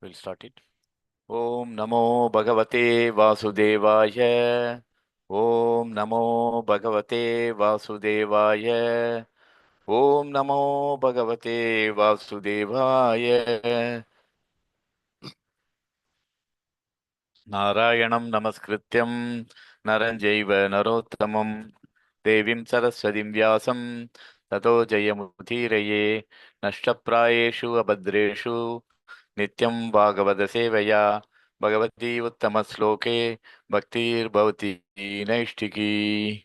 We'll start it. Om Namo Bhagavate Vasudevaya. Om Namo Bhagavate Vasudevaya. Om Namo Bhagavate Vasudevaya. Narayanam Namaskrityam Naranjaiva Narottamam Devim Saraswatim Vyasam Tato Jayamutiraye Nashtaprayeshu Abhadreshu Nityam Bhagavata Sevaya Bhagavati Uttama Sloke Bhaktir Bhavati Naishtiki.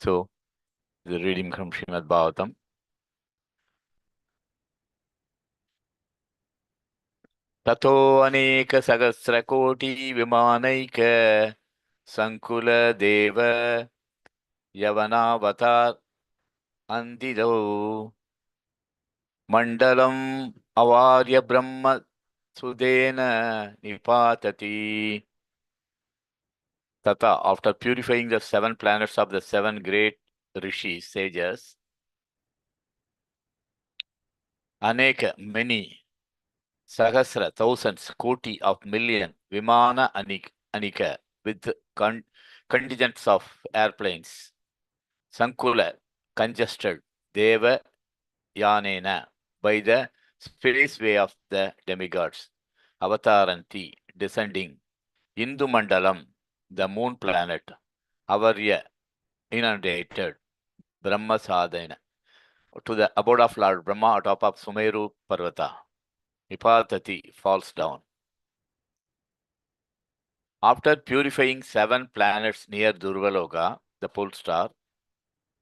So, the reading from Srimad Bhagavatam. Tato Aneka Sagasra Koti Vimanaika Sankula Deva Yavanavatar Andido Mandalam Avarya Brahma Sudena Nipatati. Tata, after purifying the 7 planets of the 7 great rishis, sages, Aneka, many, Sahasra, thousands, Koti of million, Vimana Anika, with contingents of airplanes, Sankula, congested, Deva Yanena, by the spaceway of the demigods, Avataranti, descending, Indumandalam, the moon planet, Avarya, inundated, Brahma Sadhana, to the abode of Lord Brahma atop of Sumeru Parvata. Nipatati falls down. After purifying 7 planets near Durvaloka, the pole star,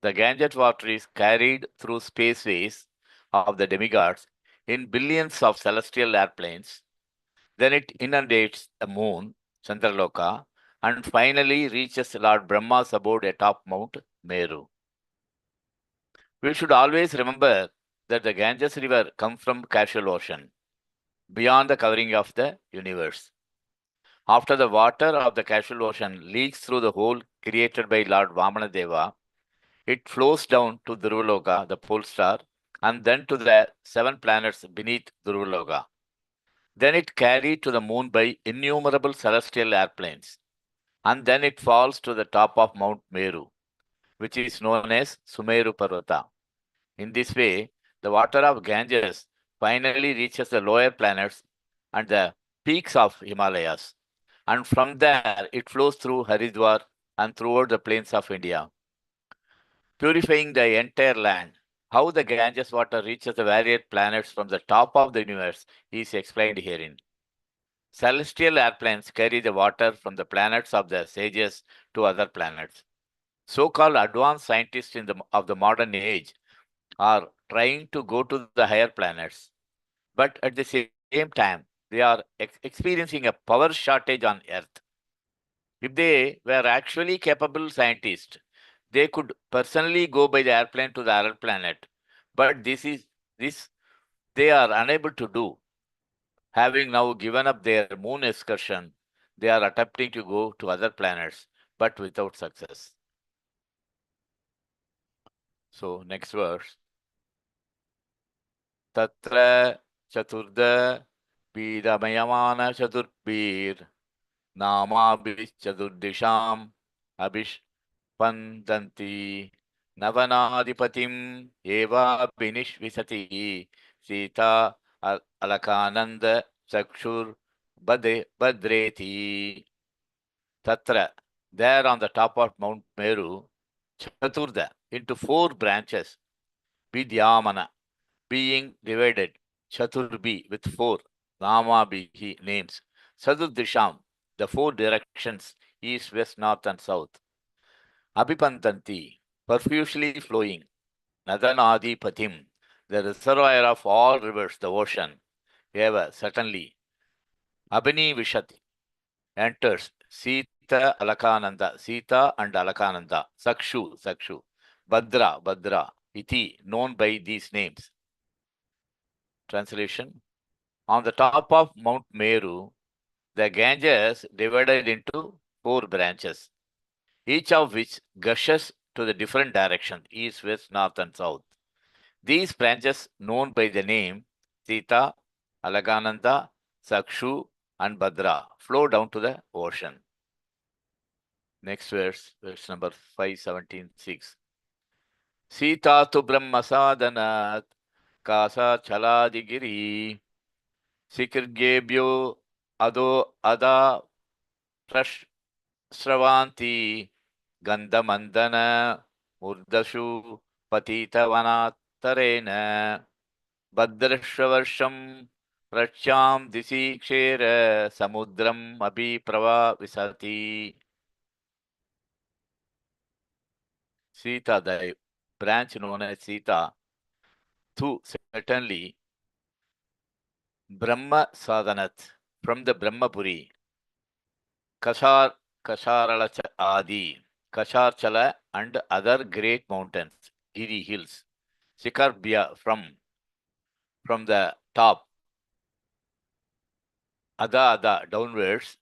the Ganges water is carried through spaceways of the demigods in billions of celestial airplanes. Then it inundates the moon, Chandraloka, and finally reaches Lord Brahma's abode atop Mount Meru. We should always remember that the Ganges river comes from Casual Ocean, beyond the covering of the universe. After the water of the Casual Ocean leaks through the hole created by Lord Vamanadeva, it flows down to Dhurvaloka, the pole star, and then to the 7 planets beneath Dhurvaloka. Then it carried to the moon by innumerable celestial airplanes, and then it falls to the top of Mount Meru, which is known as Sumeru Parvata. In this way, the water of Ganges finally reaches the lower planets and the peaks of Himalayas, and from there it flows through Haridwar and throughout the plains of India, purifying the entire land. How the Ganges water reaches the various planets from the top of the universe is explained herein. Celestial airplanes carry the water from the planets of the sages to other planets. So-called advanced scientists of the modern age are trying to go to the higher planets, but at the same time, they are experiencing a power shortage on Earth. If they were actually capable scientists, they could personally go by the airplane to the other planet, but this they are unable to do. Having now given up their moon excursion, they are attempting to go to other planets, but without success. So, next verse. Tatra chaturda pidamyamana chaturpir namabhis chaturdisham abhishpandanti navanadipatim eva binishvisati sita alakananda chakshur badreti. Tatra, there on the top of Mount Meru, chaturda, into 4 branches, vidyamana, being divided, chaturbi, with 4, namabhi, names, sadurdisham, the 4 directions, east, west, north, and south, abhipantanti, profusely flowing, nadanadi patim, the reservoir of all rivers, the ocean, eva, certainly, abhini vishati, enters, Sita Alakananda, Sita and Alakananda, Sakshu, Badra, Iti, known by these names. Translation. On the top of Mount Meru, the Ganges divided into 4 branches, each of which gushes to the different directions, east, west, north, and south. These branches, known by the name Sita, Alakananda, Sakshu, and Bhadra flow down to the ocean. Next verse, verse number 517:6. Sita tu Brahma sadhanat kasa chaladigiri sikirgebhyo ado ada prash Sravanti Gandhamandana Murdashu Patitavanattarena Bhadrashvavarsham Pracham Disi Kshera Samudram Abhiprava Visati. Sita, the branch known as Sita, too certainly Brahma Sadhanat from the Brahmapuri, Kashar Kasharalacha Adi, Kasharchala and other great mountains, Giri hills, Sikarbhya from the top, Ada downwards,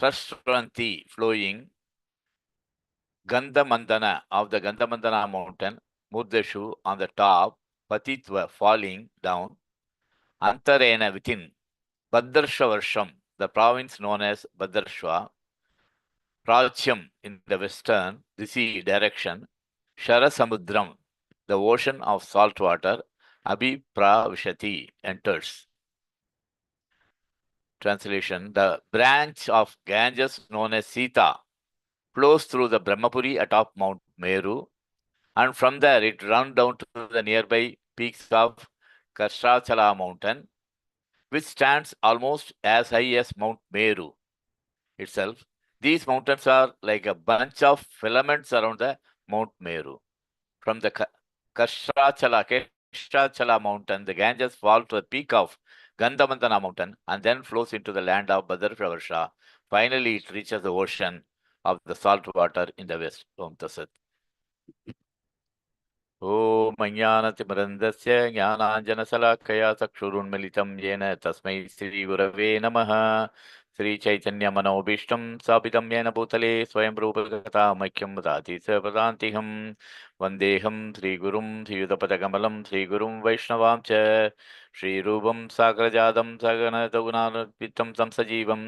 Prasranti flowing, Gandhamandana of the Gandhamandana mountain, Murdashu on the top, Patitva falling down, Antarena within, Bhadrashvarsham, the province known as Bhadrashva, Prachyam in the western, Disi direction, Sharasamudram, the ocean of salt water, Abhipravishati enters. Translation: the branch of Ganges known as Sita flows through the Brahmapuri atop Mount Meru, and from there it runs down to the nearby peaks of Kashrachala mountain, which stands almost as high as Mount Meru itself. These mountains are like a bunch of filaments around the Mount Meru. From the Kashrachala mountain, the Ganges falls to the peak of Gandhamandana mountain and then flows into the land of Bhadrashvarsha. Finally, it reaches the ocean of the salt water in the west. Om Tasat. ॐ अज्ञानतिमरन्दस्य ज्ञानाञ्जनशलाकया चक्षुरुन्मिलितं येन तस्मै श्रीगुरवे नमः श्रीचैतन्यमनोभीष्टं स्थापितं येन भूतले स्वयं रूपकथामैक्यं ददाति स प्रदान्तिहं वन्देऽहं श्रीगुरुं श्रीयुतपदकमलं श्रीगुरुं वैष्णवां च श्रीरूपं साग्रजातं सगणतगुणान्वितं तं सजीवं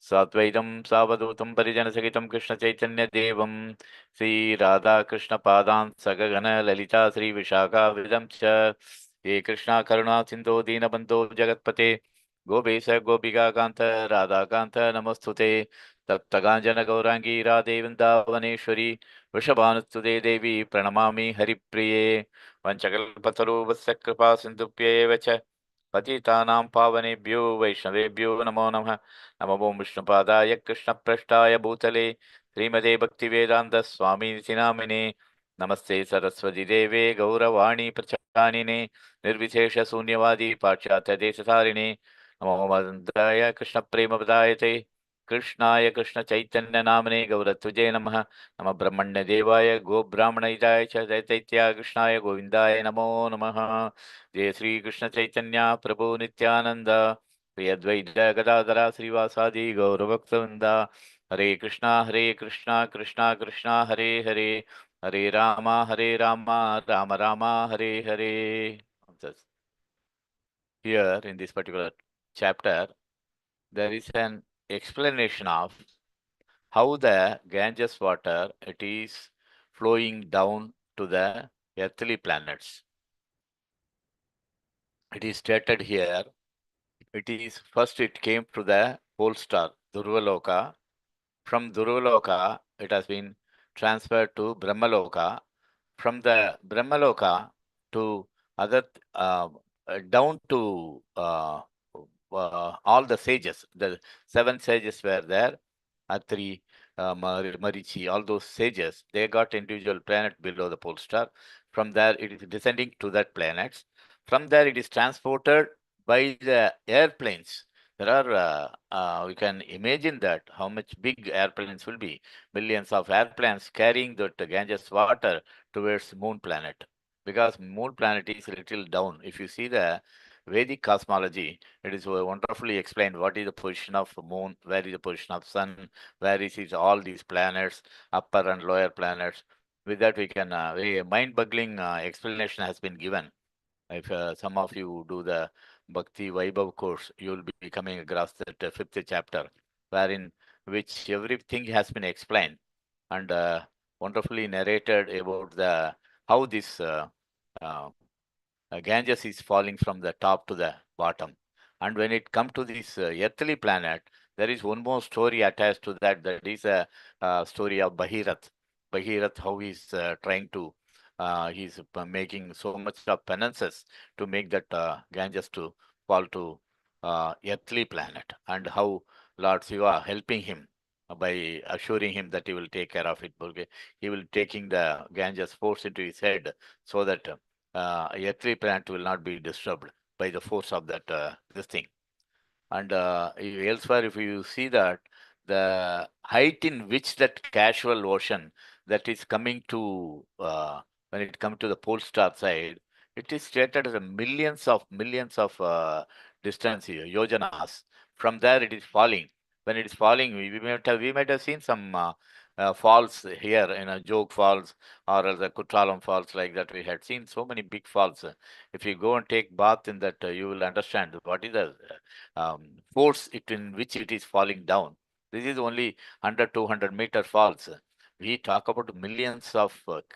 साद्वैतं सावधूतं परिजनसहितं कृष्णचैतन्यदेवं श्रीराधाकृष्णपादान् सगगण ललिता श्रीविशाखाविदं च हे कृष्णा करुणा सिन्धो दीनबन्धो जगत्पते गोपेश गोपिकान्त राधाकान्त नमोऽस्तुते तप्तकाञ्चनगौराङ्गी राधे वृन्दावनेश्वरी वृषभानुस्तुते देवी प्रणमामि हरिप्रिये वञ्चकल्पतरुवस्य कृपा सिन्धुभ्येव च पतितानां पावनेभ्यो वैष्णवेभ्यो नमो नमः नमो विष्णुपादाय कृष्णप्रष्टाय भूतले श्रीमते भक्तिवेदान्त स्वामी नामिने नमस्ते सरस्वती देवे गौरवाणी प्रचारिणे निर्विशेष शून्यवादी पाश्चात्य देशधारिणे नमो मन्त्राय कृष्ण प्रेम पदायते कृष्णाय कृष्ण चैतन्य नामने गौरत्वजे नमः नमः ब्रह्मण्य देवाय गो ब्राह्मण हिताय च दैत्या कृष्णाय गोविंदाय नमो नमः जय श्री कृष्ण चैतन्य प्रभु नित्यानंद श्री अद्वैत गदाधरा श्रीवासादि गौरभक्तवृंदा हरे Krishna Krishna Krishna Hare Hare Hare Rama Ram Rama Hare Hare. Here in this particular chapter, there is an explanation of how the Ganges water it is flowing down to the earthly planets. It is stated here. It is first it came to the pole star Durvaloka. From Durvaloka, it has been transferred to Brahmaloka. From the Brahmaloka to other down to all the sages. The 7 sages were there. Atri, Marichi, all those sages, they got individual planet below the pole star. From there, it is descending to that planets. From there, it is transported by the airplanes. There are, we can imagine that how much big airplanes will be. Millions of airplanes carrying that Ganges water towards moon planet. Because moon planet is little down. If you see the Vedic cosmology, it is wonderfully explained what is the position of moon, where is the position of sun, where is it, all these planets, upper and lower planets. With that, we can very mind-boggling explanation has been given. If some of you do the Bhakti Vaibhav course, you will be coming across that fifth chapter, wherein which everything has been explained and wonderfully narrated about the how this uh, Ganges is falling from the top to the bottom. And when it comes to this earthly planet, there is one more story attached to that. That is a story of Bahirath. Bahirath, how he's trying to, he's making so much of penances to make that Ganges to fall to earthly planet, and how Lord Shiva helping him by assuring him that he will take care of it. Okay? He will taking the Ganges force into his head so that earthly planet will not be disturbed by the force of that this thing. And elsewhere, if you see that the height in which that casual ocean that is coming to when it comes to the pole star side, it is stated as a millions of distance here, yojanas. From there, it is falling. When it is falling, we might have seen some falls here in a Jog Falls or the Kutralam Falls, like that. We had seen so many big falls. If you go and take bath in that, you will understand what is the force it in which it is falling down. This is only 100, 200-meter falls. We talk about millions of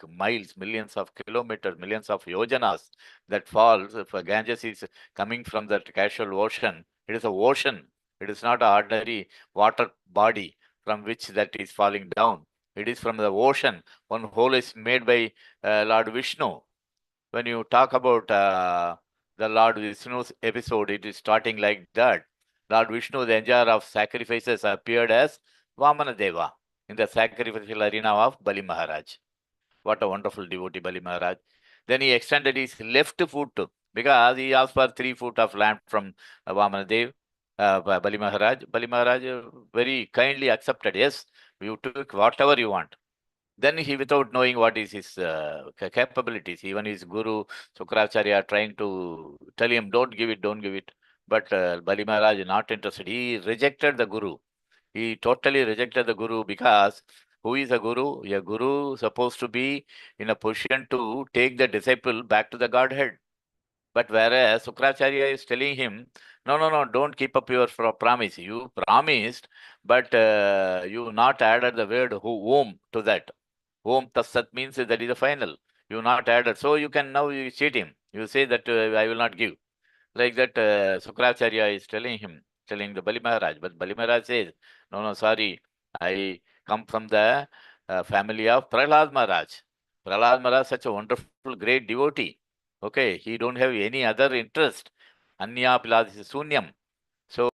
miles, millions of kilometers, millions of yojanas that falls. If Ganges is coming from that casual ocean, it is a ocean. It is not an ordinary water body from which that is falling down. It is from the ocean. One hole is made by Lord Vishnu. When you talk about the Lord Vishnu's episode, it is starting like that. Lord Vishnu, the enjoyer of sacrifices, appeared as Vamana Deva in the sacrificial arena of Bali Maharaj. What a wonderful devotee, Bali Maharaj. Then he extended his left foot because he asked for 3 foot of land from Vamana Dev, Bali Maharaj. Bali Maharaj very kindly accepted. Yes, you took whatever you want. Then he, without knowing what is his capabilities, even his guru Sukracharya trying to tell him, don't give it. But Bali Maharaj not interested. He rejected the guru. He totally rejected the guru because who is a guru? A guru supposed to be in a position to take the disciple back to the Godhead. But whereas Sukracharya is telling him, no, no, no, don't keep up your promise. You promised, but you not added the word whom to that. Om Tassat means that is the final. You not added. So you can now you cheat him. You say that I will not give. Like that, Sukracharya is telling him, telling the Bali Maharaj. But Bali Maharaj says, no, no, sorry. I come from the family of Prahlad Maharaj. Prahlad Maharaj, such a wonderful, great devotee. Okay, he don't have any other interest. Anya Piladis Sunyam. So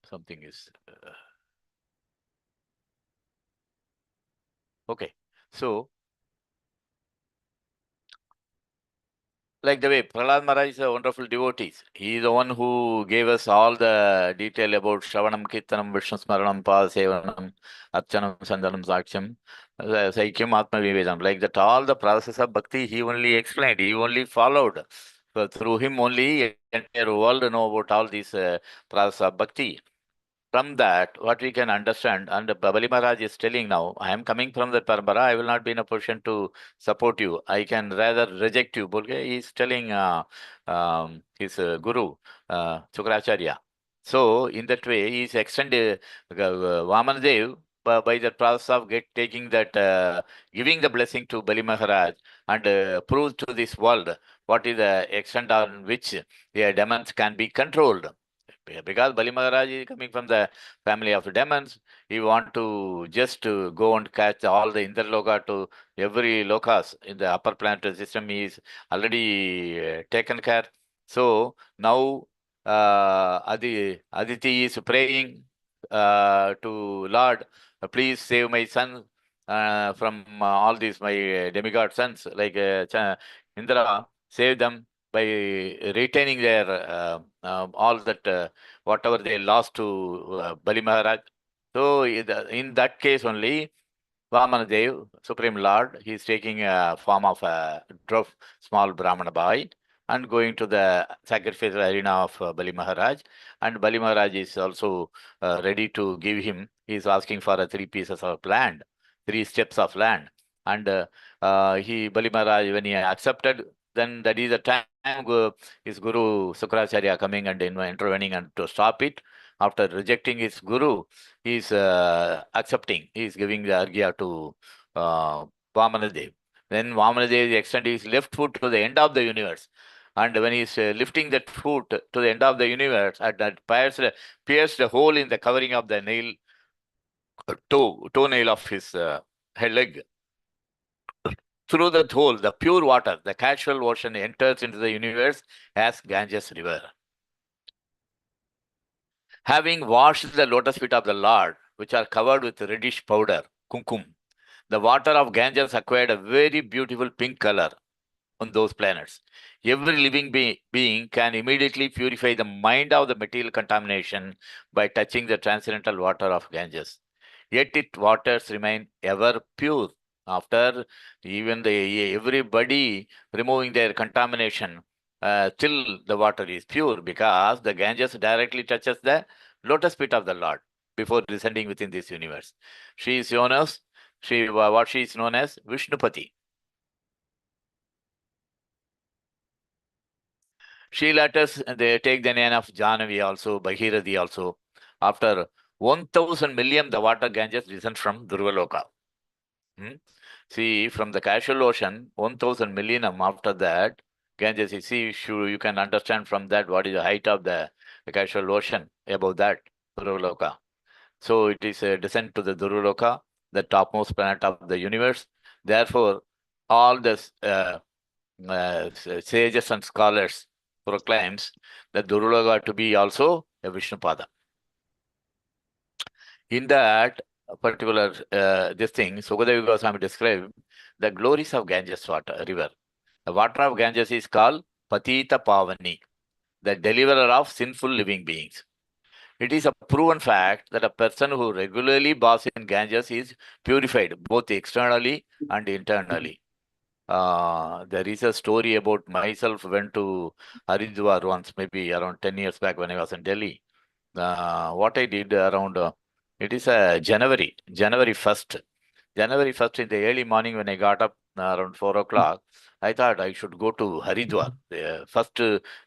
something is okay. So like the way Prahlad Maharaj is a wonderful devotee. He is the one who gave us all the detail about Shravanam, Kirtanam, Vishnu Smaranam, Sevanam, Archanam, Sandanam, Saksham, Saikyam, Atma Vivedam. Like that, all the process of bhakti, he only explained, he only followed. So through him only, entire world know about all these process of bhakti. From that, what we can understand, and Babali Maharaj is telling now, I am coming from the parampara, I will not be in a position to support you. I can rather reject you. He is telling his guru, Sukracharya. So, in that way, he is extended Vamandev by the process of taking that, giving the blessing to Bali Maharaj and prove to this world what is the extent on which the demons can be controlled. Because Bali Maharaj is coming from the family of demons, he want to just to go and catch all the Indraloka to every lokas in the upper planetary system. He is already taken care. So now Aditi is praying to Lord, please save my son from all these my demigod sons like Indra, save them by retaining their all that whatever they lost to Bali Maharaj. So in that case only, Vamanadev, Supreme Lord, he is taking a form of a dwarf, small Brahmana boy, and going to the sacrifice arena of Bali Maharaj. And Bali Maharaj is also ready to give him. He is asking for 3 pieces of land, 3 steps of land. And Bali Maharaj, when he accepted, then that is the time his Guru Sukracharya coming and intervening and to stop it. After rejecting his Guru, he is accepting. He is giving the argya to Vamanadev. Then Vamanadev extended his left foot to the end of the universe. And when he's lifting that foot to the end of the universe, and that pierced a hole in the covering of the toenail of his head leg. Through that hole, the pure water, the casual ocean enters into the universe as Ganges River. Having washed the lotus feet of the Lord, which are covered with reddish powder, kumkum, the water of Ganges acquired a very beautiful pink color on those planets. Every living being can immediately purify the mind of the material contamination by touching the transcendental water of Ganges. Yet its waters remain ever pure after even everybody removing their contamination. Till the water is pure because the Ganges directly touches the lotus feet of the Lord before descending within this universe. She is known as what she is known as Vishnupati. She letters, they take the name of Jahnavi also, Bhagirathi also. After 1,000 million, the water Ganges descends from Durvaloka. See, from the casual ocean, 1,000 millennium after that, Ganges, you see, you can understand from that what is the height of the casual ocean above that, Durvaloka. So it is a descent to the Durvaloka, the topmost planet of the universe. Therefore, all the sages and scholars proclaims that Durvaloka to be also a Vishnupada. In that particular this thing, Sukadeva Goswami described the glories of Ganges water river. The water of Ganges is called Patita Pavani, the deliverer of sinful living beings. It is a proven fact that a person who regularly baths in Ganges is purified both externally and internally. There is a story about myself went to Haridwar once, maybe around 10 years back when I was in Delhi. What I did around, it is January 1st. January 1st in the early morning when I got up around 4 o'clock, I thought I should go to Haridwar. First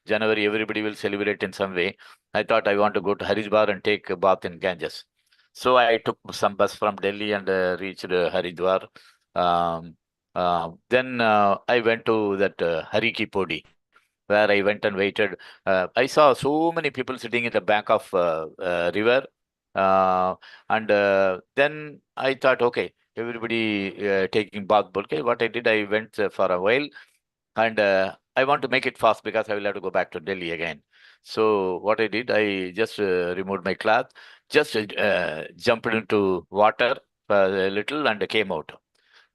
January, everybody will celebrate in some way. I thought I want to go to Haridwar and take a bath in Ganges. So I took some bus from Delhi and reached Haridwar. Then I went to that Hariki Podi, where I went and waited. I saw so many people sitting in the bank of river. And then I thought, okay, everybody taking bath. Okay, what I did, I went for a while, and I want to make it fast because I will have to go back to Delhi again. So what I did, I just removed my cloth, just jumped into water a little and came out.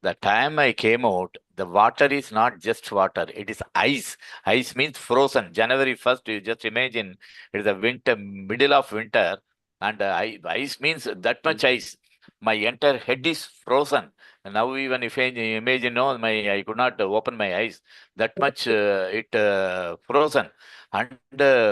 The time I came out, the water is not just water, it is ice. Ice means frozen. January 1st, you just imagine it is a winter, middle of winter, and ice means that much ice. My entire head is frozen. And now, even if I imagine, no, I could not open my eyes. That much it frozen. And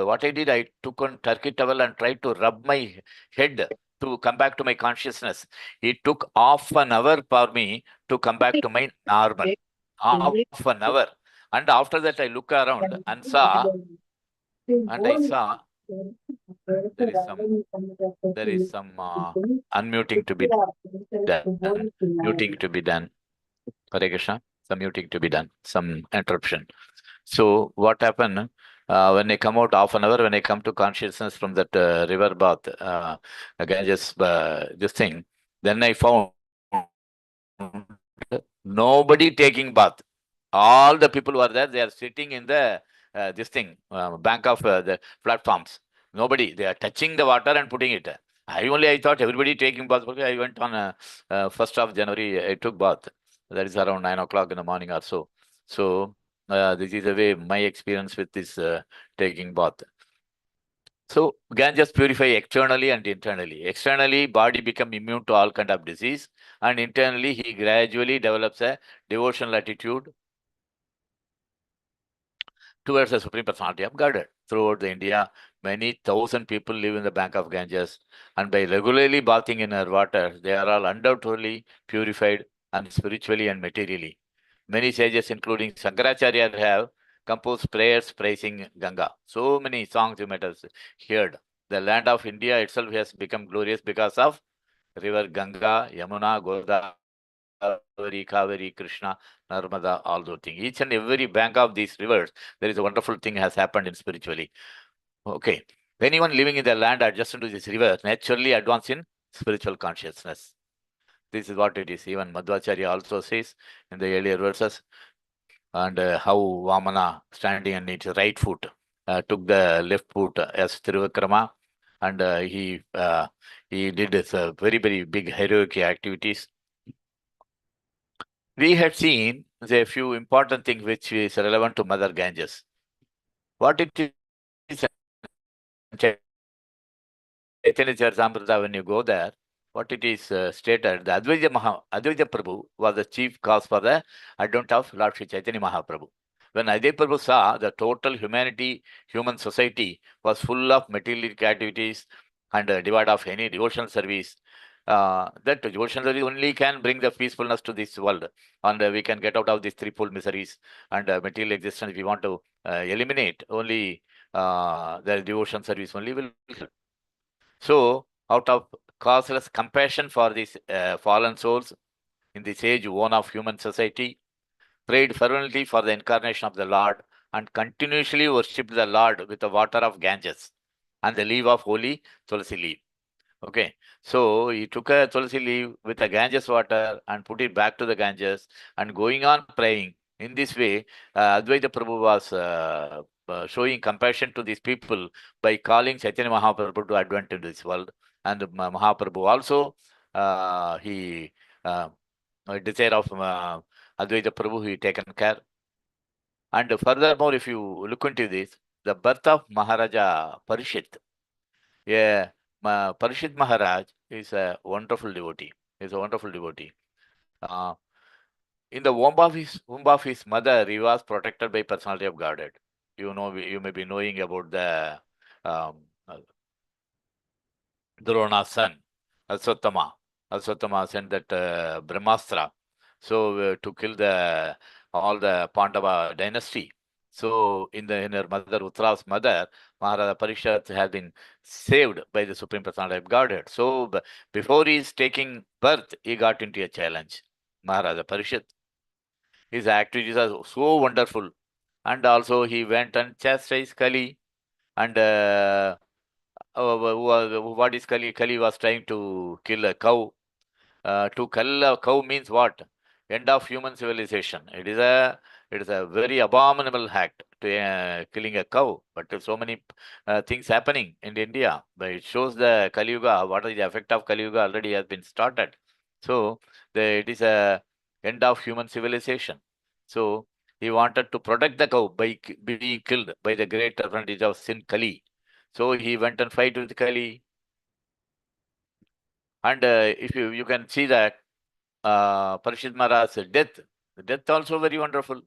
what I did, I took on turkey towel and tried to rub my head to come back to my consciousness. It took half an hour for me to come back to my normal. Half an hour. And after that, I look around and I saw there is some unmuting to be done, muting to be done. Hare Krishna, some muting to be done, some interruption. So what happened when I come out half an hour, when I come to consciousness from that river bath, Ganges, this thing, then I found nobody taking bath. All the people who are there, they are sitting in the this thing, bank of the platforms. Nobody, they are touching the water and putting it. I thought everybody taking bath. Okay, I went on 1st of January, I took bath. That is around 9 o'clock in the morning or so. So this is the way my experience with this taking bath. So Ganges purify externally and internally. Externally, body become immune to all kind of disease, and internally, he gradually develops a devotional attitude, towards the Supreme Personality of Godhead. Throughout the India, many thousand people live in the bank of Ganges, and by regularly bathing in her water, they are all undoubtedly purified and spiritually and materially. Many sages, including Shankaracharya, have composed prayers praising Ganga. So many songs you might have heard. The land of India itself has become glorious because of river Ganga, Yamuna, Godavari, Kaveri, Krishna, Narmada, all those things. Each and every bank of these rivers, there is a wonderful thing has happened in spiritually. Okay. Anyone living in the land adjacent to this river naturally advance in spiritual consciousness. This is what it is. Even Madhvacharya also says in the earlier verses, and how Vamana standing on its right foot took the left foot as Trivikrama, and he did this very very big heroic activities. We had seen a few important things which is relevant to Mother Ganges. What it is, Chaitanya Charitamrita, when you go there, what it is stated, the Advaita Prabhu was the chief cause for the advent of Lord Sri Chaitanya Mahaprabhu. When Advaita Prabhu saw the total human society was full of materialistic activities and devoid of any devotional service, that devotional service only can bring the peacefulness to this world, and we can get out of these threefold miseries and material existence. If we want to eliminate, only the devotion service only will help. So, out of causeless compassion for these fallen souls in this age one of human society, prayed fervently for the incarnation of the Lord and continuously worshipped the Lord with the water of Ganges and the leaf of holy Tulsi leaf. Okay, so he took a Tulsi leaf with the Ganges water and put it back to the Ganges and going on praying. In this way, Advaita Prabhu was showing compassion to these people by calling Chaitanya Mahaprabhu to advent into this world. And Mahaprabhu also, he desire of Advaita Prabhu, he taken care. And furthermore, if you look into this, the birth of Maharaja Parishit, yeah, Parishit Maharaj is a wonderful devotee. He's a wonderful devotee. Uh, in the womb of his mother, he was protected by personality of Godhead. You know, you may be knowing about the um, uh, Drona's son, Aswatthama. Aswatthama sent that Brahmastra, so to kill the all the Pandava dynasty. So in her mother Uttara's mother, Maharaja Parishad had been saved by the Supreme Personality of Godhead. So before he is taking birth, he got into a challenge. Maharaja Parishad. His activities are so wonderful, and also he went and chastised Kali, and what is Kali? Kali was trying to kill a cow. To kill a cow means what? End of human civilization. It is a very abominable act to killing a cow. But there's so many things happening in India. But it shows the Kali Yuga. What is the effect of Kali Yuga already has been started. So it is a end of human civilization. So he wanted to protect the cow by being killed by the great advantage of sin Kali. So he went and fight with Kali. And if you can see that Parishit Maharaj's death, the death also very wonderful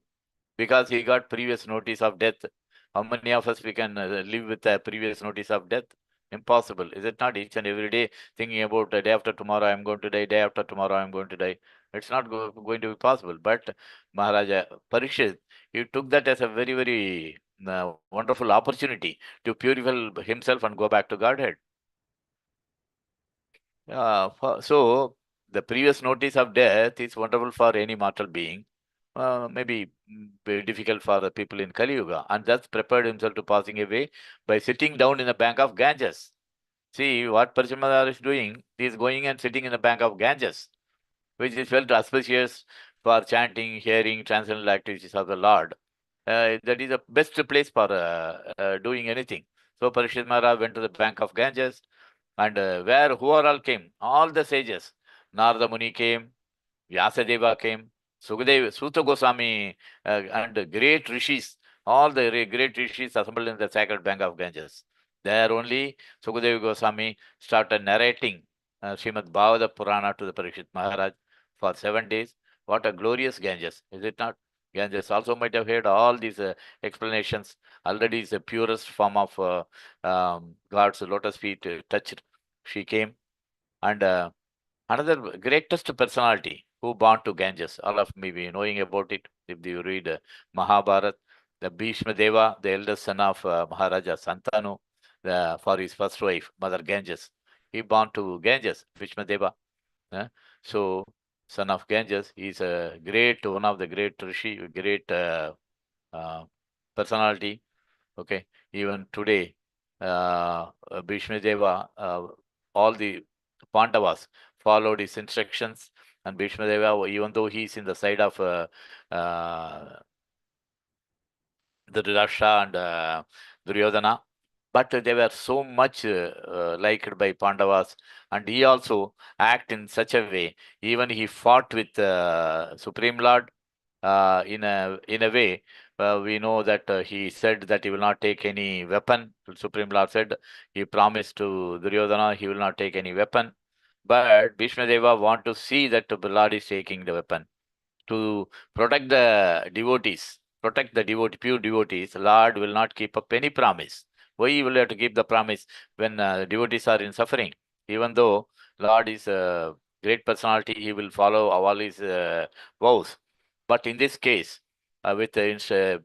because he got previous notice of death. How many of us we can live with a previous notice of death? Impossible, is it not? Each and every day thinking about the day after tomorrow I'm going to die, day after tomorrow I'm going to die. It's not going to be possible. But Maharaja Parishit, he took that as a very, very wonderful opportunity to purify himself and go back to Godhead. So the previous notice of death is wonderful for any mortal being. Maybe very difficult for the people in Kali Yuga, and thus prepared himself to passing away by sitting down in the bank of Ganges. See what Parishimada is doing. He is going and sitting in the bank of Ganges, which is felt auspicious for chanting, hearing, transcendental activities of the Lord. That is the best place for doing anything. So Parishit Maharaj went to the bank of Ganges, and who are all came? All the sages. Narada Muni came, Vyasadeva came, Sukadeva, Suta Goswami, and great rishis. All the great rishis assembled in the sacred bank of Ganges. There only Sukadeva Goswami started narrating Srimad Bhagavata Purana to the Parishit Maharaj for 7 days. What a glorious Ganges, is it not? Ganges also might have heard all these explanations. Already is the purest form of God's lotus feet touched. She came, and another greatest personality who born to Ganges. All of me be knowing about it. If you read Mahabharata, the Bhishma Deva, the eldest son of Maharaja Santanu, for his first wife, Mother Ganges, he born to Ganges, Bhishma Deva. eh. So, son of Ganges, he's a great, one of the great rishi, great uh, personality. Okay, even today, Bhishma Deva, all the Pandavas followed his instructions, and Bhishma Deva, even though he's in the side of uh, the Dhritarashtra and Duryodhana, but they were so much liked by Pandavas, and he also act in such a way. Even he fought with Supreme Lord in a way. We know that he said that he will not take any weapon. Supreme Lord said he promised to Duryodhana he will not take any weapon, but Bhishma Deva want to see that the Lord is taking the weapon to protect the devotee, pure devotees. Lord will not keep up any promise. Why he will have to keep the promise when devotees are in suffering? Even though Lord is a great personality, he will follow all his vows. But in this case, with Bhishma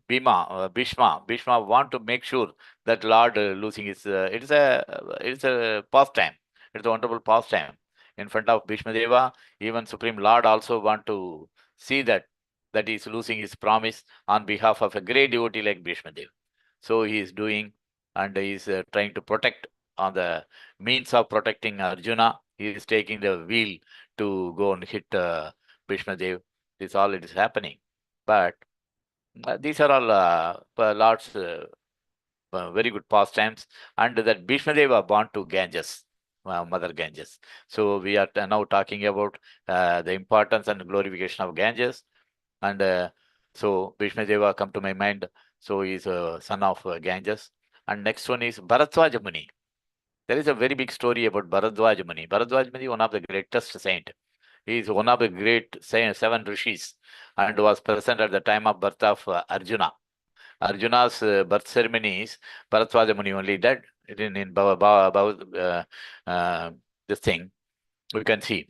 want to make sure that Lord losing his. It's a pastime. It's a wonderful pastime in front of Bhishma Deva. Even Supreme Lord also want to see that he is losing his promise on behalf of a great devotee like Bhishma Dev. So he is doing, and he is trying to protect on the means of protecting Arjuna. He is taking the wheel to go and hit Bhishma Dev. This all it is happening. But these are all Lord's very good pastimes, and that Bhishma Deva born to Ganges, Mother Ganges. So we are now talking about the importance and glorification of Ganges. And so Bhishma Deva come to my mind. So he's a son of Ganges. And next one is Bharadwaja Muni. There is a very big story about Bharadwaja Muni. Bharadwaja Muni, one of the greatest saint. He is one of the great seven rishis and was present at the time of birth of Arjuna. Arjuna's birth ceremonies, Bharadwaja Muni only did in this thing. We can see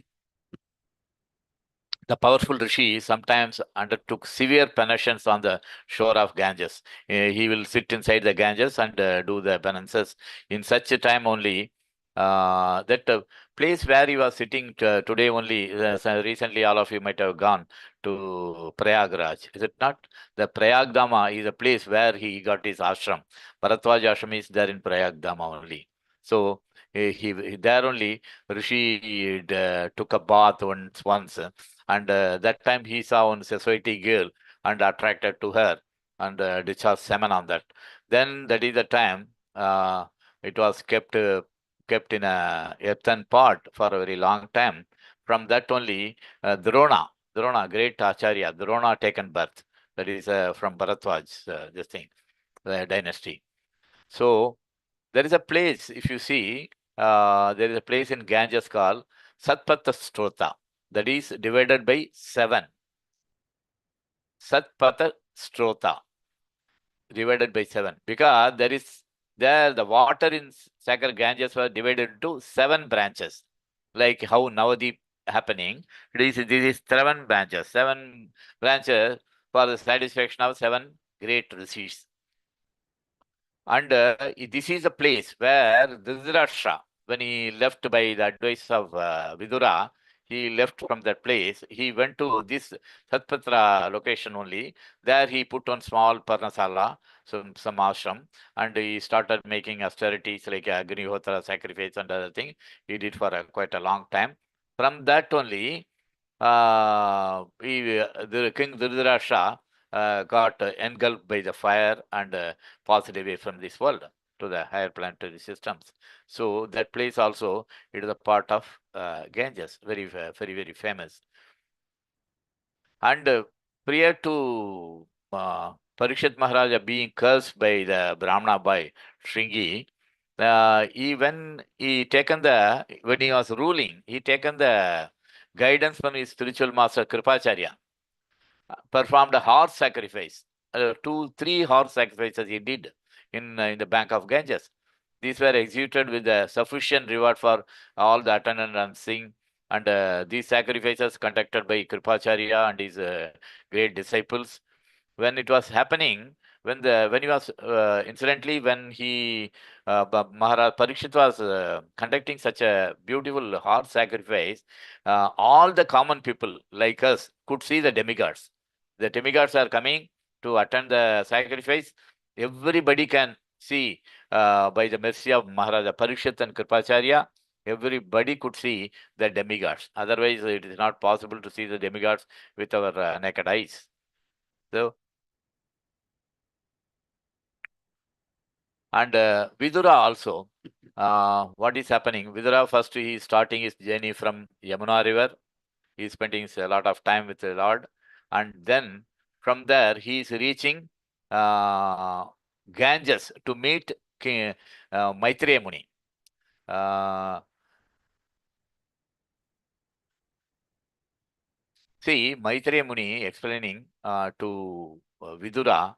the powerful rishi sometimes undertook severe penances on the shore of Ganges. He will sit inside the Ganges and do the penances. In such a time only, that place where he was sitting today only, so recently all of you might have gone to Prayagraj. Is it not? The Prayagdama is a place where he got his ashram. Bharadwaj ashram is there in Prayagdama only. So he there only Rishi took a bath once, and that time he saw one society girl and attracted to her and discharged semen on that. Then that is the time it was kept in a earthen pot for a very long time. From that only Drona, great Acharya, Drona taken birth. That is from Bharadwaj, this thing, the dynasty. So there is a place, if you see, there is a place in Ganges called Satpatha Strota. That is divided by 7. Satpatha Strota divided by 7. Because there the water in sacred Ganges was divided into 7 branches. Like how Navadip happening. This is 7 branches for the satisfaction of 7 great rishis. And this is a place where Dhritarashtra, when he left by the advice of Vidura, he left from that place. He went to this Satpatra location only. There he put on small parnasala, some ashram, and he started making austerities like Agnihotra sacrifice and other thing. He did for quite a long time. From that only, the King Dhritarashtra got engulfed by the fire and passed away from this world to the higher planetary systems. So that place also, it is a part of Ganges, very famous. And prior to Parikshit Maharaja being cursed by the Brahmana boy Shringi, when he was ruling, he taken the guidance from his spiritual master Kripacharya. performed a horse sacrifice. 3 horse sacrifices he did in the bank of Ganges. These were executed with a sufficient reward for all the attendant and sing. And these sacrifices conducted by Kripacharya and his great disciples. When it was happening, when he was incidentally when he Maharaj Parikshit was conducting such a beautiful horse sacrifice, all the common people like us could see the demigods. The demigods are coming to attend the sacrifice. Everybody can see by the mercy of Maharaja Parikshit and Kripacharya. Everybody could see the demigods. Otherwise, it is not possible to see the demigods with our naked eyes. So, and Vidura also, what is happening? Vidura first he is starting his journey from Yamuna River. He is spending a lot of time with the Lord, and then from there he is reaching uh, Ganges to meet King, Maitreya Muni. See, Maitreya Muni explaining to Vidura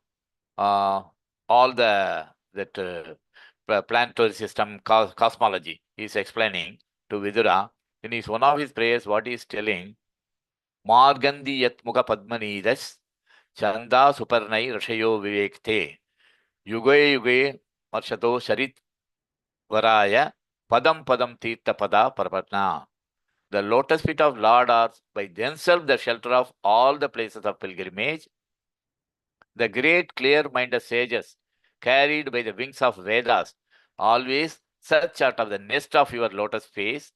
uh, all the that planetary system cosmology. He is explaining to Vidura in his one of his prayers. What he is telling, Margandi yat mukha padmanidas chanda suparnai rashayo vivekte yuge yuge marshato sharit varaya padam padam tirtha pada parapatna. The lotus feet of Lord are by themselves the shelter of all the places of pilgrimage. The great clear-minded sages, carried by the wings of Vedas, always search out of the nest of your lotus face.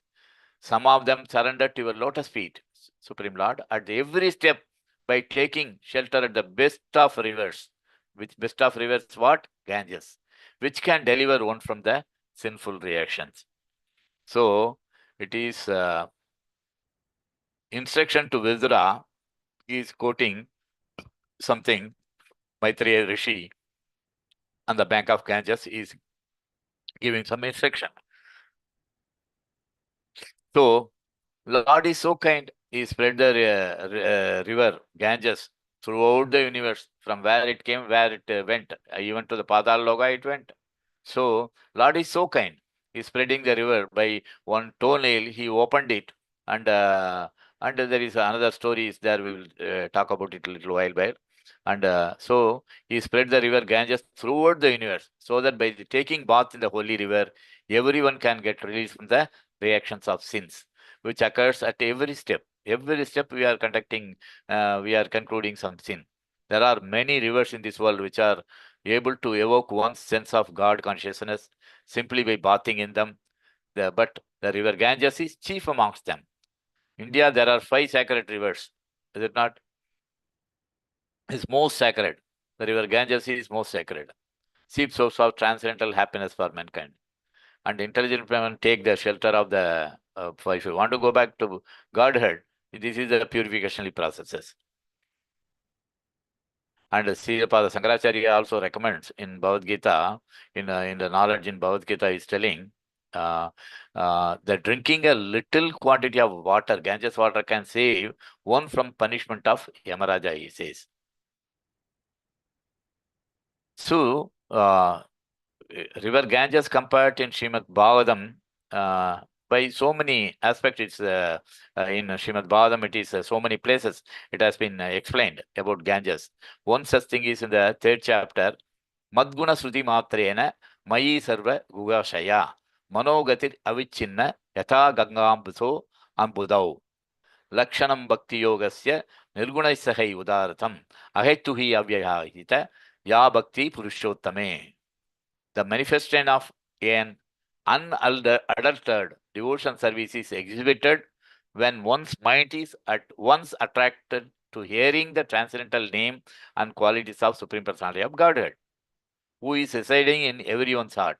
Some of them surrender to your lotus feet, Supreme Lord, at every step by taking shelter at the best of rivers. Which best of rivers? What? Ganges, which can deliver one from the sinful reactions. So it is instruction to Vidura. He is quoting something Maitreya Rishi on the bank of Ganges is giving some instruction. So, Lord is so kind. He spread the river Ganges throughout the universe, from where it came, where it went, even to the Padal Loga it went. So, Lord is so kind. He's spreading the river by one toenail. He opened it, and there is another story. Is there? We will talk about it a little while back. And so he spread the river Ganges throughout the universe, so that by taking bath in the holy river, everyone can get released from the reactions of sins, which occurs at every step. Every step we are conducting, we are concluding some sin. There are many rivers in this world which are able to evoke one's sense of God consciousness simply by bathing in them. But the river Ganges is chief amongst them. India, there are 5 sacred rivers. Is it not? Is most sacred. The river Ganges is most sacred. Chief source of transcendental happiness for mankind. And intelligent women take the shelter of the, if you want to go back to Godhead, this is the purification processes. And Sripada Sankaracharya also recommends in Bhagavad Gita, in the knowledge in Bhagavad Gita is telling that drinking a little quantity of water, Ganges water, can save one from punishment of Yamaraja, he says. So, river Ganges compared in Srimad Bhagavatam by so many aspects. It's in Srimad Bhagavatam, it is so many places it has been explained about Ganges. One such thing is in the 3rd chapter, Madguna Sruti Matrena Mayi Sarva Gugashaya Manogatir Avichinna Yata Gangambuso Ambudau Lakshanam Bhakti Yogasya Nirgunai Sahai Udaratam Ahetuhi Avyahita Ya Bhakti Purushottame. The manifestation of an unadulterated devotion service is exhibited when one's mind is at once attracted to hearing the transcendental name and qualities of Supreme Personality of Godhead, who is residing in everyone's heart.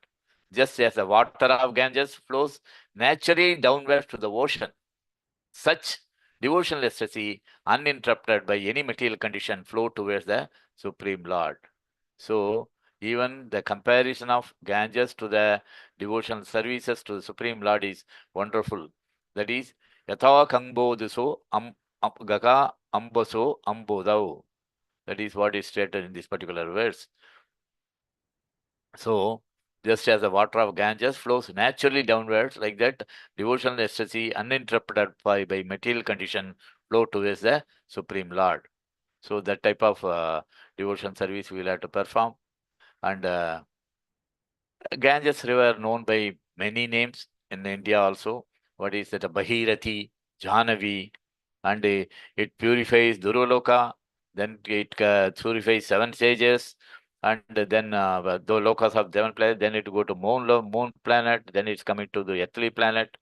Just as the water of Ganges flows naturally downwards to the ocean, such devotional ecstasy, uninterrupted by any material condition, flow towards the Supreme Lord. So, even the comparison of Ganges to the devotional services to the Supreme Lord is wonderful. That is, Yatha Kangbo Diso Gaka ambaso ambodau. That is what is stated in this particular verse. So, just as the water of Ganges flows naturally downwards, like that, devotional ecstasy, uninterrupted by material condition, flow towards the Supreme Lord. So, that type of devotion service we will have to perform. And Ganges River, known by many names in India also. What is that? Bahirati, Jahnavi, and it purifies Durvaloka. Then it purifies seven sages, and then the lokas of seven planets. Then it go to moon planet. Then it's coming to the earthly planet.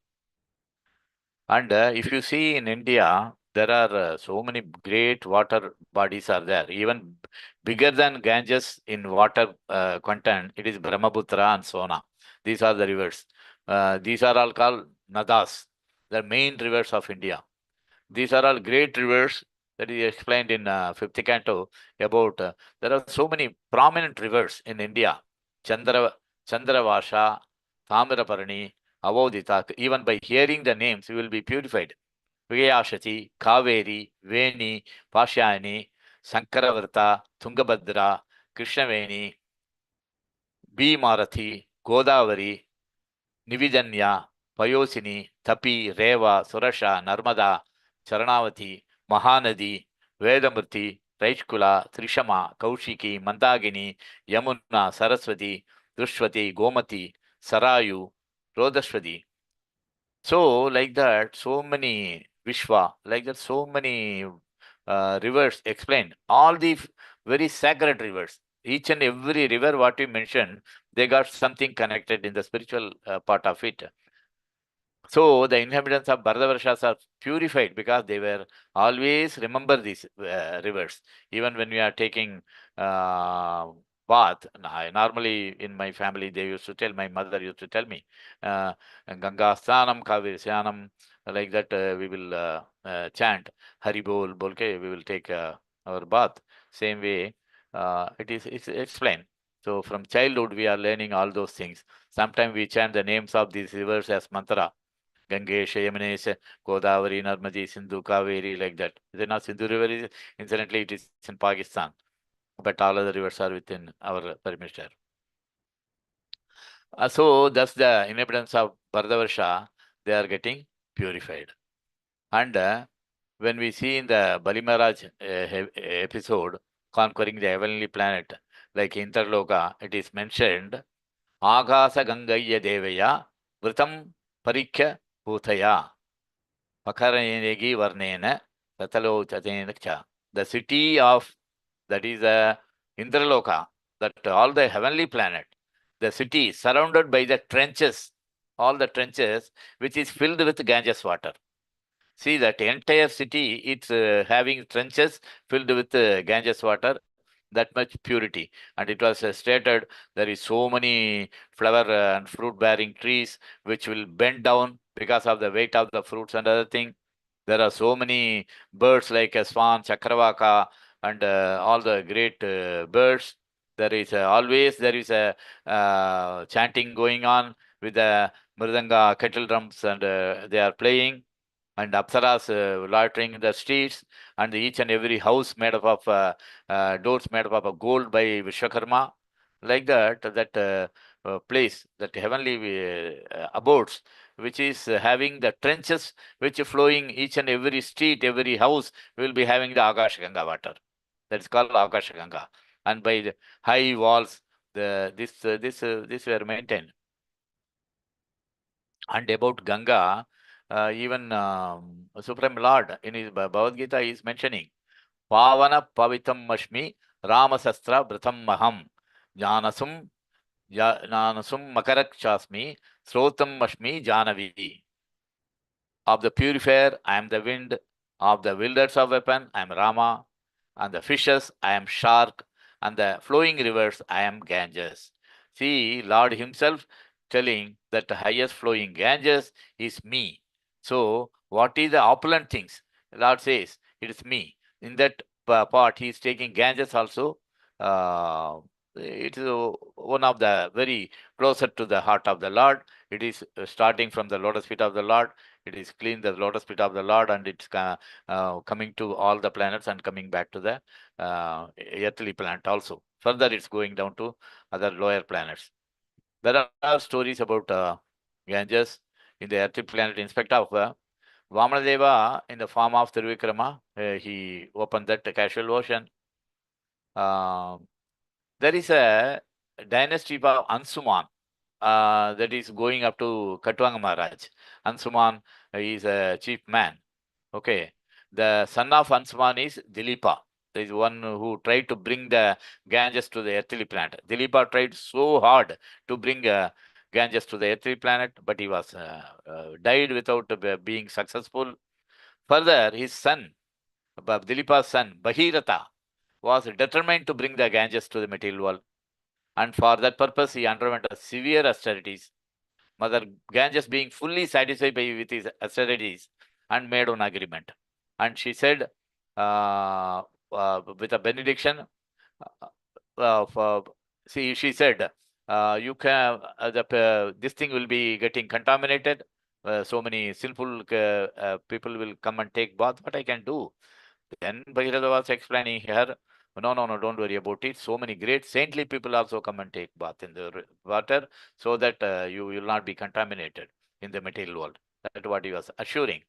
And if you see in India, there are so many great water bodies are there. Even bigger than Ganges in water content, it is Brahmaputra and Sona. These are the rivers. These are all called Nadas, the main rivers of India. These are all great rivers that is explained in fifth canto about. There are so many prominent rivers in India. Chandra, Chandravasha, Tamiraparani, Avodita. Even by hearing the names, you will be purified. Vigayashati, Kaveri, Veni, Pashyani, Sankaravarta, Tungabhadra, Krishnaveni, Bhimarathi, Godavari, Nividanya, Payosini, Tapi, Reva, Surasha, Narmada, Charanavati, Mahanadi, Vedamurti, Raichkula, Trishama, Kaushiki, Mandagini, Yamuna, Saraswati, Dushwati, Gomati, Sarayu, Rodashwati. So, like that, so many Vishwa, like that, so many rivers explained. All the very sacred rivers. Each and every river, what you mentioned, they got something connected in the spiritual part of it. So the inhabitants of Bharadavarshas are purified because they were always remember these rivers. Even when we are taking bath, normally in my family they used to tell, my mother used to tell me, uh, Ganga Slanam, Kaveri Slanam, like that we will chant Hari Bol, Bolke, we will take our bath. Same way, it's explained. So from childhood we are learning all those things. Sometimes we chant the names of these rivers as mantra. Gangesh, Yamanesh, Godavari, Narmadi, Sindhu, Kaveri, like that. Is it not Sindhu River? Incidentally, it is in Pakistan, but all other rivers are within our perimeter. So, thus the inhabitants of Bharadavarsha, they are getting purified. And when we see in the Bali Maharaj episode, conquering the heavenly planet, like Interloka, it is mentioned, Agasa Gangaya Devaya, Vritam Parikya Bhutaya. Makaranegi Varnena, Tatalochatenakcha. The city of that is Indraloka, that all the heavenly planet, the city surrounded by the trenches, all the trenches, which is filled with Ganges water. See that entire city, it's having trenches filled with Ganges water, that much purity. And it was stated there is so many flower and fruit bearing trees which will bend down because of the weight of the fruits and other thing. There are so many birds like a swan, chakravaka, and all the great birds. There is always there is a chanting going on with the mridanga kettle drums, and they are playing, and apsaras loitering in the streets, and each and every house made up of doors made up of gold by Vishwakarma. Like that, that place, that heavenly abodes, which is having the trenches which are flowing each and every street, every house will be having the Akash Ganga water. That's called Akash Ganga. And by the high walls, this were maintained. And about Ganga, even Supreme Lord in his Bhagavad Gita is mentioning, Pavana Pavitam Mashmi Ramasastra Bratam Maham Janasum Janasum Makarakshasmi Srotam Mashmi Janavi. Of the purifier, I am the wind. Of the wielders of weapon, I am Rama. And the fishes, I am shark. And the flowing rivers, I am Ganges. See, Lord himself telling that the highest flowing Ganges is me. So, what is the opulent things? Lord says, it is me. In that part, he is taking Ganges also. It is one of the very closer to the heart of the Lord. It is starting from the lotus feet of the Lord. It is clean the lotus feet of the Lord, and it's coming to all the planets and coming back to the earthly planet also. Further, it's going down to other lower planets. There are stories about Ganges in the earthly planet. In spite of Vamanadeva, in the form of Trivikrama, he opened that casual ocean. There is a dynasty of Ansuman that is going up to Katwanga Maharaj. Ansuman is a chief man. Okay. The son of Ansuman is Dilipa. There is one who tried to bring the Ganges to the earthly planet. Dilipa tried so hard to bring Ganges to the earthly planet, but he was died without being successful. Further, his son, Dilipa's son, Bhagirata, was determined to bring the Ganges to the material world. And for that purpose, he underwent a severe austerities. Mother Ganges being fully satisfied with his austerities and made an agreement. And she said, with a benediction, she said, you can, this thing will be getting contaminated. So many sinful people will come and take bath. What I can do? Then Bhagirata was explaining here, no, don't worry about it. So many great saintly people also come and take bath in the water so that you will not be contaminated in the material world. That's what he was assuring.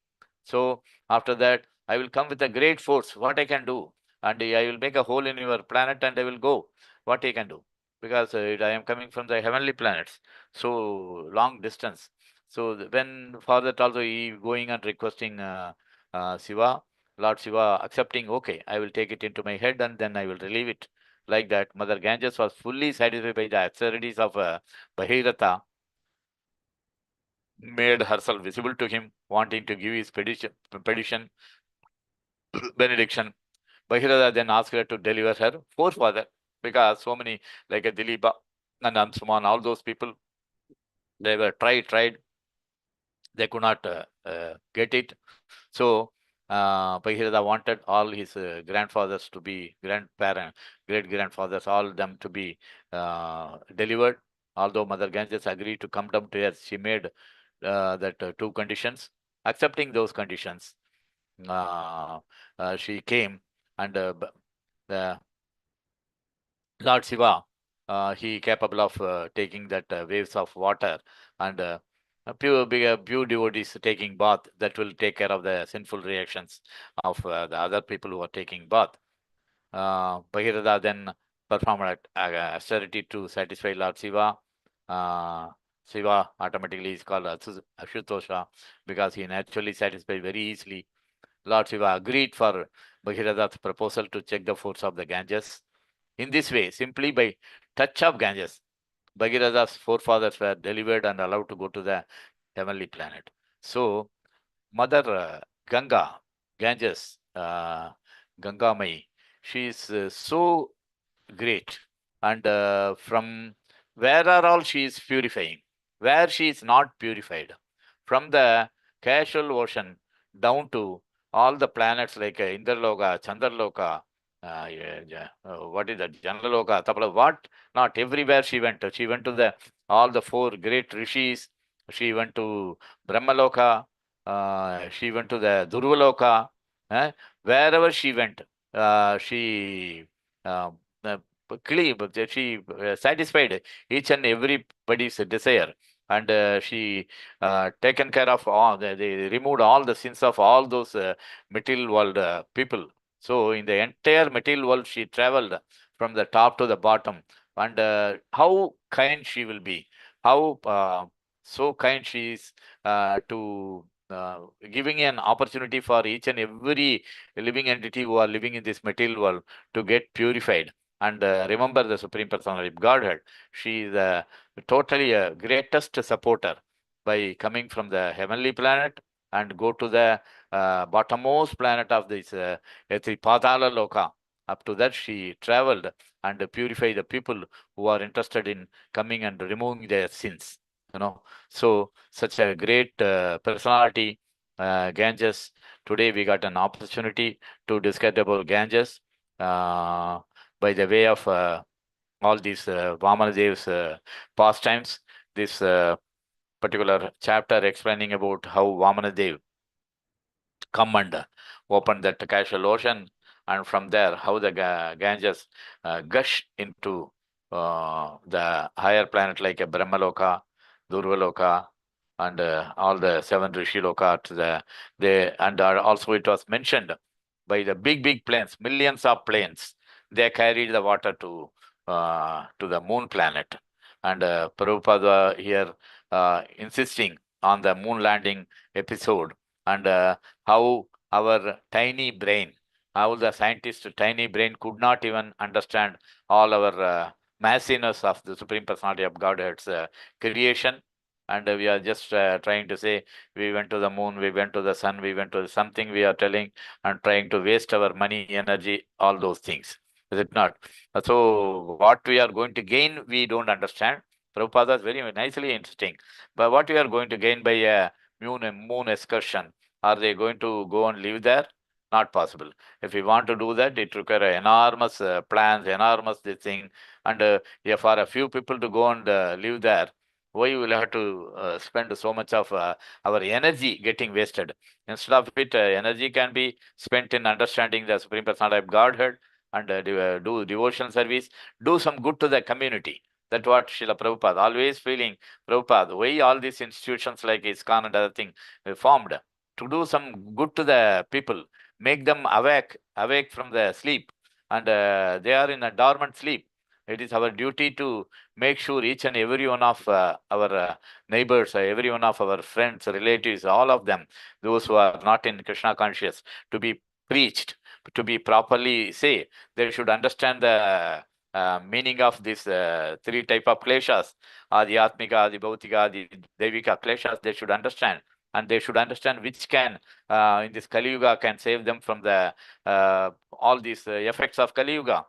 So after that, I will come with a great force. What I can do? And I will make a hole in your planet and I will go. What I can do? Because I am coming from the heavenly planets. So long distance. So when for that also he going and requesting Shiva, Lord Shiva accepting, okay, I will take it into my head and then I will relieve it. Like that, Mother Ganges was fully satisfied by the absurdities of Bhagirata, made herself visible to him, wanting to give his petition benediction. Bhagirata then asked her to deliver her forefather, because so many, like a Dilipa and Ansuman, all those people, they were tried, they could not get it. So Bhagirata wanted all his grandfathers to be grandparents, great grandfathers, all them to be delivered. Although Mother Ganges agreed to come down to earth, she made that two conditions. Accepting those conditions, she came, and the Lord Shiva, he capable of taking that waves of water, and pure devotees taking bath, that will take care of the sinful reactions of the other people who are taking bath. Bhagirata then performed austerity to satisfy Lord Shiva. Uh, Shiva automatically is called Ashutosha, because he naturally satisfied very easily. Lord Shiva agreed for Bhagirata's proposal to check the force of the Ganges. In this way, simply by touch of Ganges, Bhagirata's forefathers were delivered and allowed to go to the heavenly planet. So, Mother Ganga, Ganges, Ganga Mai, she is so great. And from where are all she is purifying? Where she is not purified? From the casual ocean down to all the planets like Indraloka, Chandraloka, what is that? Janaloka, Tapala, what? Not everywhere she went. She went to the all the four great rishis. She went to Brahmaloka. She went to the Durvaloka. Wherever she went, she uh, uh, but she satisfied each and everybody's desire, and she taken care of all. They removed all the sins of all those material world people. So in the entire material world, she traveled from the top to the bottom. And how kind she will be, how so kind she is to giving an opportunity for each and every living entity who are living in this material world to get purified and remember the Supreme Personality of Godhead. She is totally a greatest supporter by coming from the heavenly planet and go to the bottommost planet of this Patala Loka. Up to that, she traveled and purified the people who are interested in coming and removing their sins. So such a great personality, Ganges. Today we got an opportunity to discuss about Ganges by the way of all these Vamana Dev's pastimes. This particular chapter explaining about how Vamanadev come and open that casual ocean, and from there how the Ganges gush into the higher planet like a Brahmaloka, Durvaloka, and all the seven Rishi Loka to they and also it was mentioned by the big planes, millions of planes. They carried the water to the moon planet, and Prabhupada here insisting on the moon landing episode, and how our tiny brain, how the scientist tiny brain could not even understand all our massiveness of the Supreme Personality of Godhead's creation. And we are just trying to say we went to the moon, we went to the sun, we went to something we are telling and trying to waste our money, energy, all those things. Is it not? So what we are going to gain, we don't understand. Prabhupada is very nicely interesting. But what we are going to gain by a moon excursion, are they going to go and live there? Not possible. If we want to do that, it requires enormous plans, enormous this thing. And yeah, for a few people to go and live there, why you will have to spend so much of our energy getting wasted? Instead of it, energy can be spent in understanding the Supreme Personality of Godhead and do devotional service, do some good to the community. That's what Srila Prabhupada always feeling. Prabhupada, why all these institutions like ISKCON and other thing formed? To do some good to the people, make them awake from the sleep, and they are in a dormant sleep. It is our duty to make sure each and every one of our neighbors, every one of our friends, relatives, all of them, those who are not in Krishna conscious, to be preached, to be properly say. They should understand the meaning of this three type of kleshas, Adi Atmika, Adi Bhautika, Adi Devika kleshas. They should understand, and they should understand which can in this Kali Yuga can save them from the all these effects of Kali Yuga.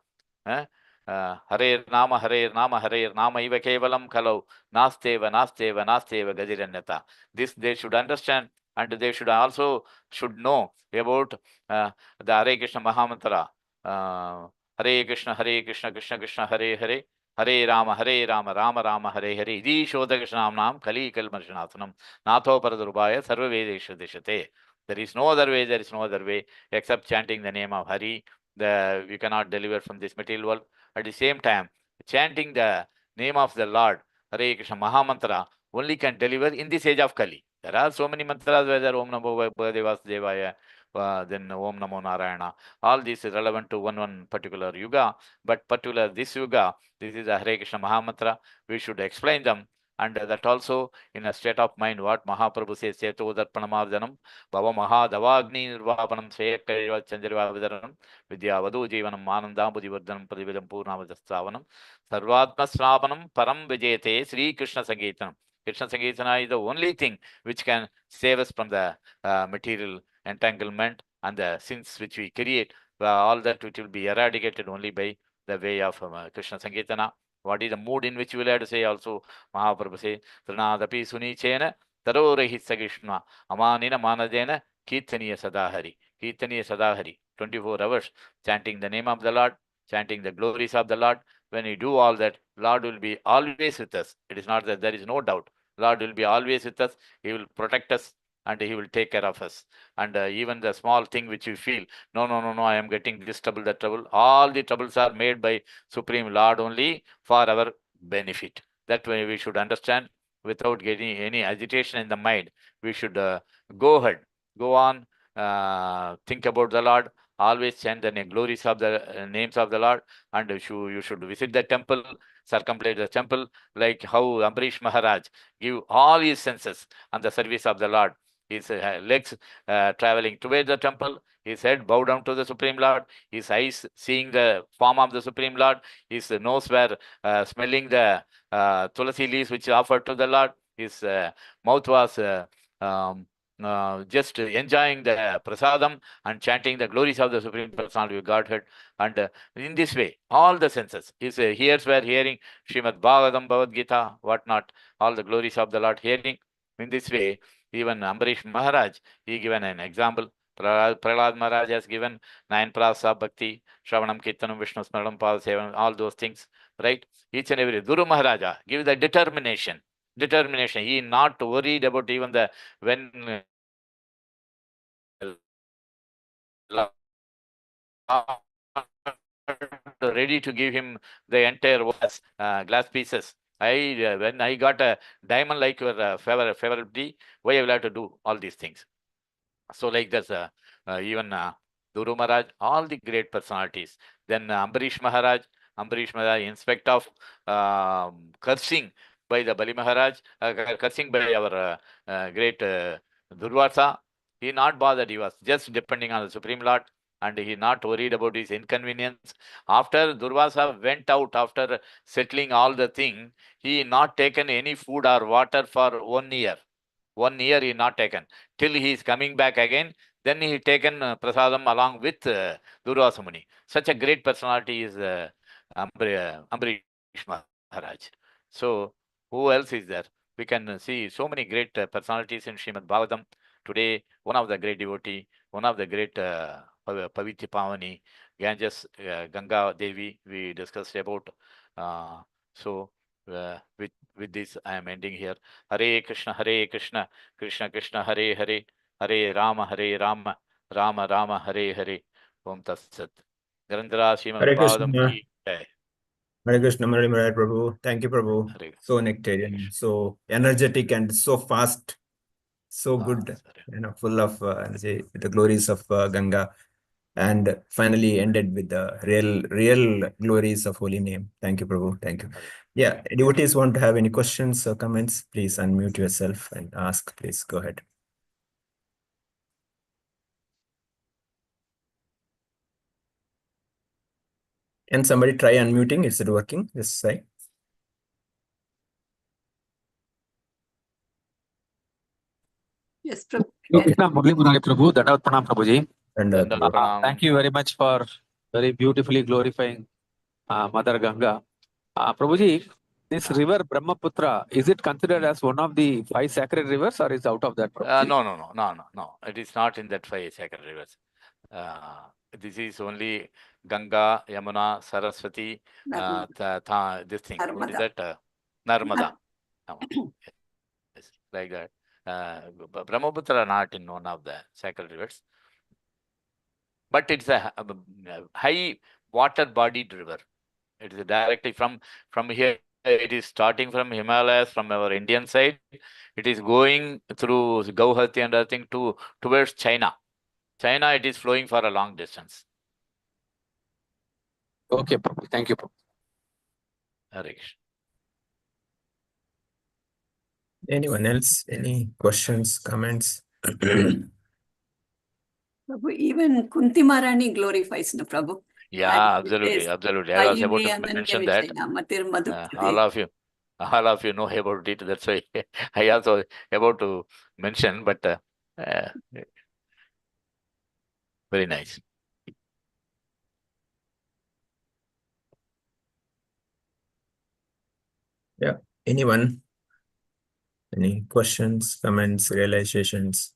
Eh? Hare Nama, Hare Nama, Hare Nama, Iva Kevalam Kalau, Nasteva, Nasteva, Nasteva, Gajiranyata. This they should understand, and they should also should know about the Hare Krishna Mahamantra. Hare Krishna, Krishna Krishna, Hare Hare. Hare Rama, Rama Rama, Hare Hare. Idi Shodha Krishnam Kali Kalmarshanasanam Natho Paradurubhaya Sarva Vedesha Deshate. There is no other way, there is no other way except chanting the name of Hari. We cannot deliver from this material world. At the same time, chanting the name of the Lord, Hare Krishna Mahamantra, only can deliver in this age of Kali. There are so many mantras, whether Om Namo Devaya, then Om Namo Narayana. All these is relevant to one particular yuga, but particular this yuga, this is a Hare Krishna Mahamantra. We should explain them, and that also in a state of mind what Mahaprabhu says, Seto Darpanamavdanam, Bhava Mahadavagni Nirvapanam, Svekariva Chandriva Vidaranam, Vidya Vadu Jivanam, Manandam Budivardhanam, Padividam Purnavajastavanam, Sarvatma Srapanam, Param Vijayate, Sri Krishna Sangeetanam. Krishna Sangeetana is the only thing which can save us from the material entanglement and the sins which we create. All that which will be eradicated only by the way of Krishna Sangeetana. What is the mood in which we will have to say also? Mahaprabhu say, Trinadapi Sunichena, Tarorehi Sagishma, Amanina Manadena, Kirtaniya Sadahari. Kirtaniya Sadahari. 24 hours chanting the name of the Lord, chanting the glories of the Lord. When we do all that, Lord will be always with us. It is not that there is no doubt. Lord will be always with us. He will protect us and he will take care of us. And even the small thing which we feel, no, I am getting this trouble, that trouble. All the troubles are made by Supreme Lord only for our benefit. That way we should understand without getting any agitation in the mind. We should go ahead, go on, think about the Lord, always chant the glories of the names of the Lord, and you should visit the temple, circumambulate the temple, like how Ambarish Maharaj give all his senses on the service of the Lord. His legs traveling towards the temple, his head bowed down to the Supreme Lord, his eyes seeing the form of the Supreme Lord, his nose were smelling the tulasi leaves which offered to the Lord, his mouth was um, just enjoying the prasadam and chanting the glories of the Supreme Personality of Godhead. And in this way, all the senses, his ears were hearing Srimad Bhagavatam, Bhagavad Gita, whatnot, all the glories of the Lord hearing. In this way, even Ambarish Maharaj, he given an example. Prahlad Maharaj has given 9 pras of bhakti, Shravanam, Kirtanam, Vishnu Smaranam, Pada Sevanam, all those things, right? Each and every. Guru Maharaja give the determination. Determination. He not worried about even the when ready to give him the entire glass pieces. When I got a diamond like your favorability, why I will have to do all these things? So like this, even Duru Maharaj, all the great personalities. Then Ambarish Maharaj, in spite of cursing by the Bali Maharaj, cursing by our great Durvasa, he not bothered. He was just depending on the Supreme Lord, and he not worried about his inconvenience. After Durvasa went out, after settling all the thing, he not taken any food or water for 1 year. 1 year he not taken till he is coming back again. Then he taken prasadam along with Durvasa Muni. Such a great personality is Ambarish Maharaj. So who else is there? We can see so many great personalities in Srimad Bhagavatam. Today, one of the great devotee, one of the great Pavitya Pavani, Ganges, Ganga Devi, we discussed about. So with this, I am ending here. Hare Krishna, Krishna Krishna, Hare Hare, Hare Rama, Rama Rama, Hare Hare. Om Tat Sat. Garandhara Srimad Hare Bhagavatam Krishna. ki jai. Hare Krishna, Murali Prabhu. Thank you, Prabhu. Hare So Hare nectarian, Krishna. so energetic, and so fast, so good, Sorry. full of energy, the glories of Ganga, and finally ended with the real glories of holy name. Thank you, Prabhu. Thank you. Hare. Yeah, devotees want to have any questions or comments, please unmute yourself and ask. Please go ahead. Can somebody try unmuting? Is it working? This side? Yes, Prabhu. Murali Murari Prabhu, Dandavat Pranam Prabhuji. And Thank you very much for very beautifully glorifying Mother Ganga. Prabhuji, this river Brahmaputra, is it considered as one of the 5 sacred rivers or is out of that? Prabhuji? No. It is not in that 5 sacred rivers. This is only Ganga, Yamuna, Saraswati, this thing. What is that? Narmada. Yes, like that. Brahmaputra not in one of the sacred rivers, but it's a high water bodied river. It is directly from here. It is starting from Himalayas, from our Indian side. It is going through Gauhati and other thing towards China. China, it is flowing for a long distance. Okay, Prabhu. Thank you, Prabhu. Hare Krishna. anyone else? Any questions, comments? Prabhu, even Kunti Maharani glorifies the Prabhu. Yeah, absolutely. I was about to mention that. All of you know about it. That's why I also about to mention, but very nice. Yeah. Anyone? Any questions, comments, realizations?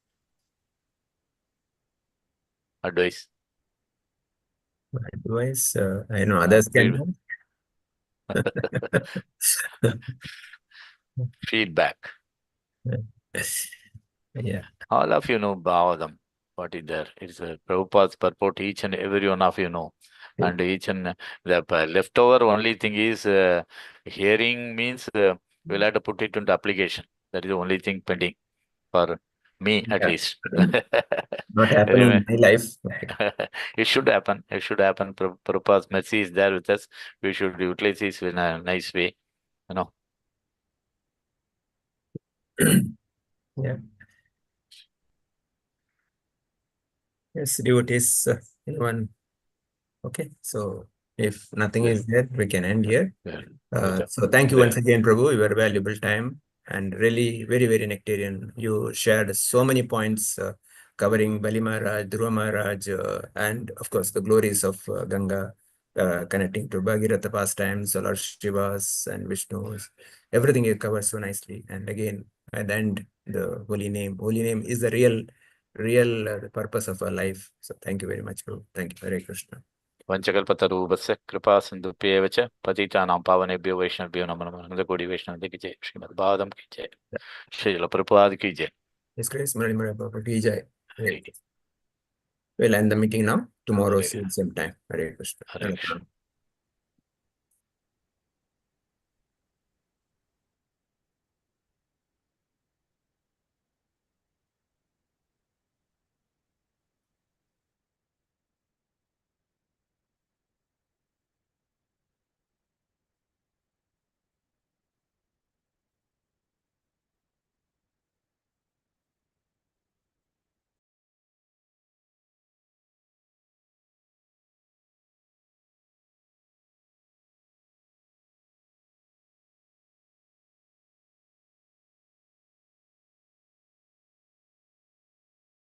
Advice. Advice, I know others can. Feedback. Yeah. All of you know Bhagavatam. What is there? It's a Prabhupada's purport. Each and every one of you know. And each and the leftover only thing is hearing means we'll have to put it into application. That is the only thing pending for me, at least. Not happening in my life. It should happen. It should happen. Prabhupada's mercy is there with us. We should utilize this in a nice way. Yeah. Yes, devotees, anyone? Okay, so if nothing is there, we can end here. So thank you once again, Prabhu, your valuable time, and really very, very nectarian. You shared so many points covering Bali Maharaj, Dhruva Maharaj, and of course the glories of Ganga, connecting to Bhagirata pastimes, Lord Shivas and Vishnu's. Everything you covered so nicely. And again, at the end, the holy name. Holy name is the real the purpose of our life. So thank you very much, Prabhu. Thank you. Hare Krishna. वंशकल्पतरूपस्य कृपा सिन्धुभ्येव च पतितानां पावनेभ्यो वैष्णवेभ्यो नमो नमः। अनंतकोटि वैष्णव की जय। श्रीमद् भागवतम की जय। श्रील प्रभुपाद की जय। His Grace Murali Prabhupada ki jai. We'll end the meeting now. Tomorrow, same time. Hare Krishna. Hare Krishna.